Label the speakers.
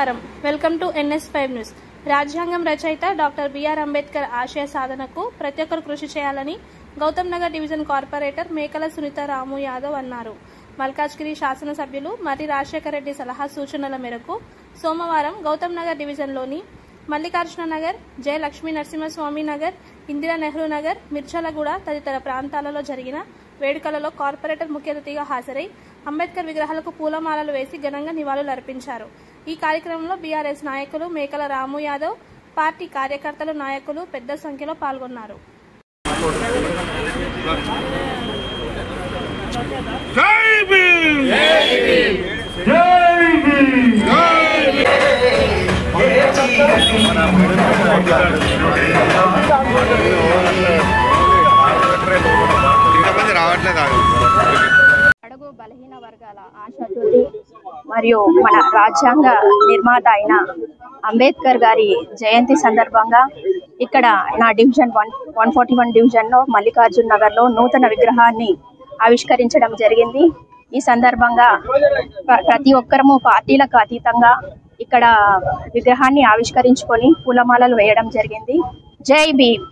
Speaker 1: Welcome to NS5 news. రాజ్యాంగం రచయిత doctor BR Ambedkar ఆశయ సాధనకు ప్రతి ఒక్కరు కృషి చేయాలని గౌతమ్ నగర్ డివిజన్ కార్పొరేటర్ మేకల సునీత రాము యాదవ్ అన్నారు. మల్కాజ్గిరి శాసనసభ్యులు మర్రి రాజశేఖర రెడ్డి సలహా సూచనల మేరకు సోమవారం గౌతమ్ నగర్ డివిజన్లోని మల్లికార్జున నగర్, జయ లక్ష్మీ నరసింహస్వామి నగర్, ఇందిరా నెహ్రూ నగర్, మిర్చలగూడ తదితర ప్రాంతాలలో జరిగిన వేడుకలలో కార్పొరేటర్ ముఖ్య అతిథిగా హాజరై అంబేద్కర్ విగ్రహాలకు పూలమాలలు వేసి ఘనంగా నివాళులు అర్పించారు. ఈ కార్యక్రమంలో బీఆర్ఎస్ నాయకులు మేకల రాము యాదవ్, పార్టీ కార్యకర్తలు, నాయకులు పెద్ద సంఖ్యలో పాల్గొన్నారు.
Speaker 2: అడుగు బలహీన వర్గాల ఆశాజ్యోతి మరియు మన రాజ్యాంగ నిర్మాత అయిన అంబేద్కర్ గారి జయంతి సందర్భంగా ఇక్కడ నా డివిజన్ 141 డివిజన్లో మల్లికార్జున నగర్లో నూతన విగ్రహాన్ని ఆవిష్కరించడం జరిగింది. ఈ సందర్భంగా ప్రతి ఒక్కరము పార్టీలకు అతీతంగా ఇక్కడ విగ్రహాన్ని ఆవిష్కరించుకొని పూలమాలలు వేయడం జరిగింది. జై భీమ్.